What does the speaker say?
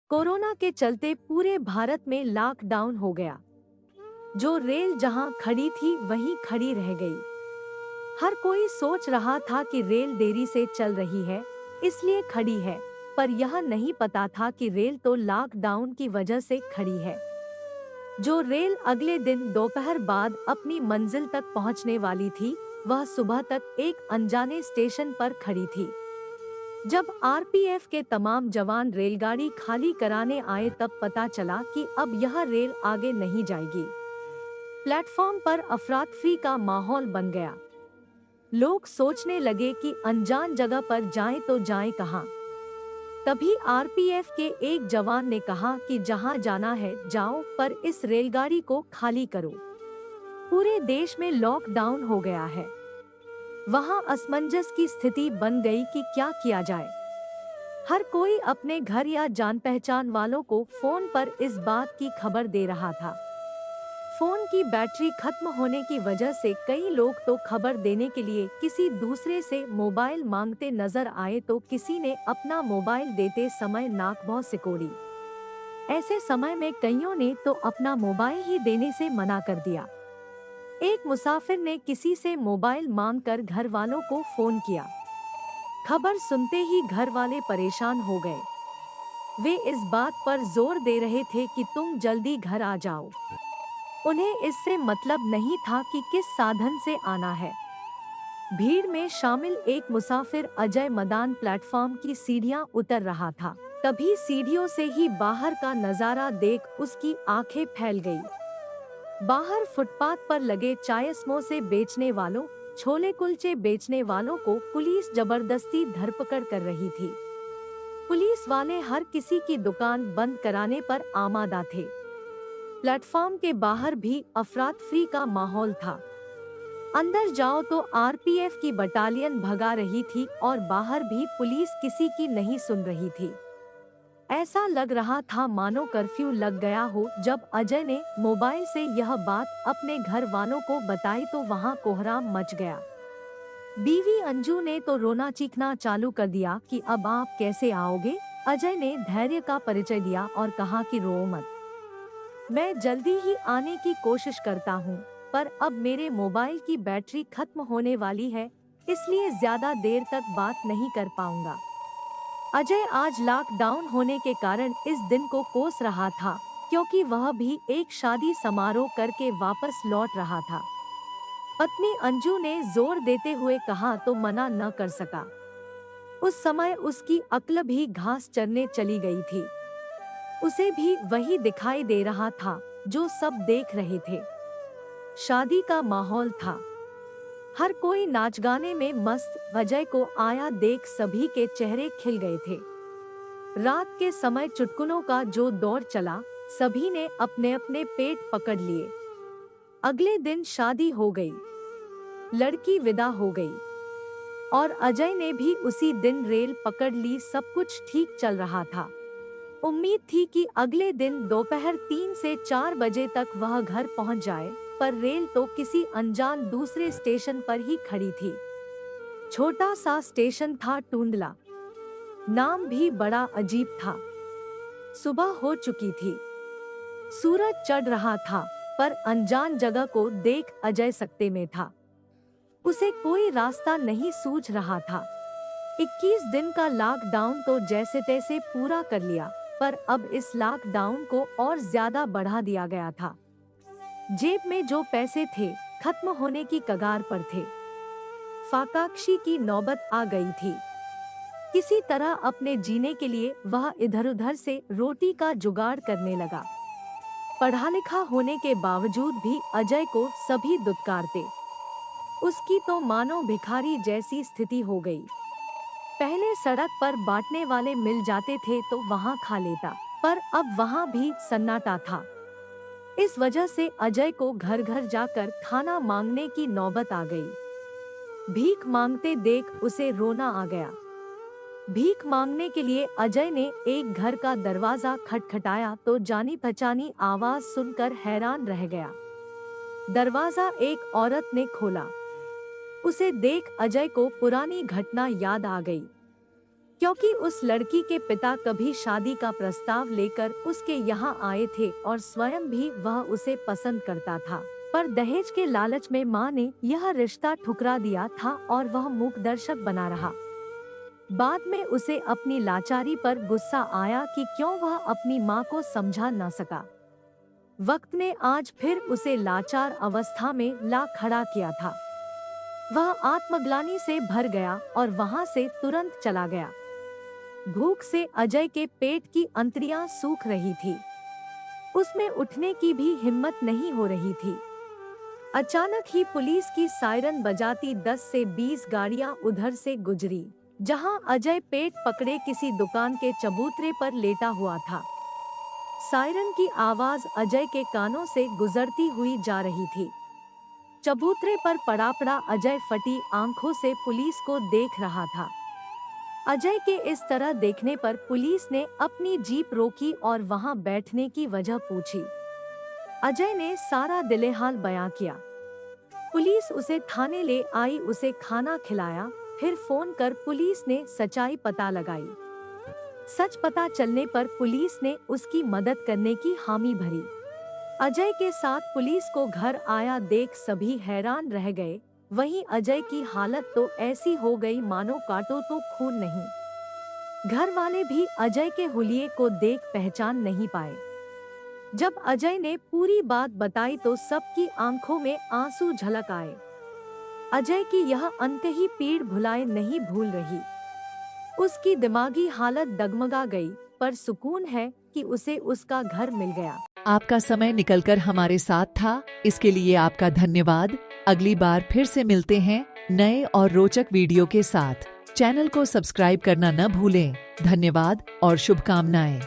Corona के चलते पूरे भारत में लॉकडाउन हो गया। जो रेल जहां खड़ी थी वहीं खड़ी रह गई। हर कोई सोच रहा था कि रेल देरी से चल रही है, इसलिए खड़ी है, पर यह नहीं पता था कि रेल तो लॉकडाउन की वजह से खड़ी है। जो रेल अगले दिन दोपहर बाद अपनी मंजिल तक पहुंचने वाली थी, वह सुबह तक एक अनजाने स्टेशन पर खड़ी थी। जब आरपीएफ के तमाम जवान रेलगाड़ी खाली कराने आए तब पता चला कि अब यह रेल आगे नहीं जाएगी। प्लेटफॉर्म पर अफरा-तफरी का माहौल बन गया। लोग सोचने लगे कि अनजान जगह पर जाएं तो जाएं कहां। तभी आरपीएफ के एक जवान ने कहा कि जहां जाना है जाओ, पर इस रेलगाड़ी को खाली करो। पूरे देश में लॉकडाउन हो गया है। वहां असमंजस की स्थिति बन गई कि क्या किया जाए। हर कोई अपने घर या जान पहचान वालों को फोन पर इस बात की खबर दे रहा था। फोन की बैटरी खत्म होने की वजह से कई लोग तो खबर देने के लिए किसी दूसरे से मोबाइल मांगते नजर आए, तो किसी ने अपना मोबाइल देते समय नाक भौं सिकोड़ी। ऐसे समय में कईयों ने तो अपना मोबाइल ही देने से मना कर दिया। एक मुसाफिर ने किसी से मोबाइल मांगकर घर वालों को फोन किया। खबर सुनते ही घर वाले परेशान हो गए। वे इस बात पर जोर दे रहे थे कि तुम जल्दी घर आ जाओ। उन्हें इससे मतलब नहीं था कि किस साधन से आना है। भीड़ में शामिल एक मुसाफिर अजय मदान प्लेटफॉर्म की सीढ़ियां उतर रहा था। तभी सीढ़ियों से ही बाहर का नजारा देख उसकी आंखें फैल गई। बाहर फुटपाथ पर लगे चाय समोसे बेचने वालों, छोले कुलचे बेचने वालों को पुलिस जबरदस्ती धरपकड़ कर रही थी। पुलिस वाले हर किसी की दुकान बंद कराने पर आमादा थे। प्लेटफॉर्म के बाहर भी अफरा-तफरी का माहौल था। अंदर जाओ तो आरपीएफ की बटालियन भगा रही थी और बाहर भी पुलिस किसी की नहीं सुन रही थी। ऐसा लग रहा था मानो कर्फ्यू लग गया हो। जब अजय ने मोबाइल से यह बात अपने घर वालों को बताई तो वहां कोहराम मच गया। बीवी अंजू ने तो रोना चीखना चालू कर दिया कि अब आप कैसे आओगे। अजय ने धैर्य का परिचय दिया और कहा कि रो मत, मैं जल्दी ही आने की कोशिश करता हूँ, पर अब मेरे मोबाइल की बैटरी खत्म होने वाली है, इसलिए ज्यादा देर तक बात नहीं कर पाऊंगा। अजय आज लॉकडाउन होने के कारण इस दिन को कोस रहा था, क्योंकि वह भी एक शादी समारोह करके वापस लौट रहा था। पत्नी अंजू ने जोर देते हुए कहा तो मना न कर सका। उस समय उसकी अक्ल भी घास चरने चली गई थी। उसे भी वही दिखाई दे रहा था जो सब देख रहे थे। शादी का माहौल था। हर कोई नाच गाने में मस्त। अजय को आया देख सभी के चेहरे खिल गए थे। रात के समय चुटकुलों का जो दौर चला, सभी ने अपने अपने पेट पकड़ लिए। अगले दिन शादी हो गई, लड़की विदा हो गई और अजय ने भी उसी दिन रेल पकड़ ली। सब कुछ ठीक चल रहा था। उम्मीद थी कि अगले दिन दोपहर 3 से 4 बजे तक वह घर पहुंच जाए, पर रेल तो किसी अनजान दूसरे स्टेशन पर ही खड़ी थी। छोटा सा स्टेशन था, टूंडला। नाम भी बड़ा अजीब था। सुबह हो चुकी थी, सूरज चढ़ रहा था, पर अनजान जगह को देख अजय सकते में था। उसे कोई रास्ता नहीं सूझ रहा था। 21 दिन का लॉकडाउन तो जैसे तैसे पूरा कर लिया, पर अब इस लॉकडाउन को और ज्यादा बढ़ा दिया गया था। जेब में जो पैसे थे, खत्म होने की कगार पर थे। फाकाक्षी की नौबत आ गई थी। किसी तरह अपने जीने के लिए वह इधर-उधर से रोटी का जुगाड़ करने लगा। पढ़ा लिखा होने के बावजूद भी अजय को सभी दुत्कारते। उसकी तो मानो भिखारी जैसी स्थिति हो गई। पहले सड़क पर बांटने वाले मिल जाते थे तो वहां खा लेता, पर अब वहां भी सन्नाटा था। इस वजह से अजय को घर घर जाकर खाना मांगने की नौबत आ गई। भीख मांगते देख उसे रोना आ गया। भीख मांगने के लिए अजय ने एक घर का दरवाजा खटखटाया तो जानी पहचानी आवाज सुनकर हैरान रह गया। दरवाजा एक औरत ने खोला। उसे देख अजय को पुरानी घटना याद आ गई। क्योंकि उस लड़की के पिता कभी शादी का प्रस्ताव लेकर उसके यहाँ आए थे और स्वयं भी वह उसे पसंद करता था, पर दहेज के लालच में माँ ने यह रिश्ता ठुकरा दिया था और वह मूकदर्शक बना रहा। बाद में उसे अपनी लाचारी पर गुस्सा आया कि क्यों वह अपनी माँ को समझा न सका। वक्त ने आज फिर उसे लाचार अवस्था में ला खड़ा किया था। वह आत्मग्लानि से भर गया और वहां से तुरंत चला गया। भूख से अजय के पेट की अंतड़ियां सूख रही थी। उसमें उठने की भी हिम्मत नहीं हो रही थी। अचानक ही पुलिस की सायरन बजाती 10 से 20 गाड़ियां उधर से गुजरी, जहां अजय पेट पकड़े किसी दुकान के चबूतरे पर लेटा हुआ था। सायरन की आवाज अजय के कानों से गुजरती हुई जा रही थी। चबूतरे पर पड़ा अजय फटी आंखों से पुलिस को देख रहा था। अजय के इस तरह देखने पर पुलिस ने अपनी जीप रोकी और वहां बैठने की वजह पूछी। अजय ने सारा दिलेहाल बयां किया। पुलिस उसे थाने ले आई, उसे खाना खिलाया, फिर फोन कर पुलिस ने सच्चाई पता लगाई। सच पता चलने पर पुलिस ने उसकी मदद करने की हामी भरी। अजय के साथ पुलिस को घर आया देख सभी हैरान रह गए। वहीं अजय की हालत तो ऐसी हो गई मानो काटो तो खून नहीं। घर वाले भी अजय के हुलिये को देख पहचान नहीं पाए। जब अजय ने पूरी बात बताई तो सबकी आंखों में आंसू झलक आए। अजय की यह अंतही पीड़ भुलाए नहीं भूल रही। उसकी दिमागी हालत डगमगा गई, पर सुकून है कि उसे उसका घर मिल गया। आपका समय निकलकर हमारे साथ था, इसके लिए आपका धन्यवाद। अगली बार फिर से मिलते हैं नए और रोचक वीडियो के साथ। चैनल को सब्सक्राइब करना न भूलें। धन्यवाद और शुभकामनाएं।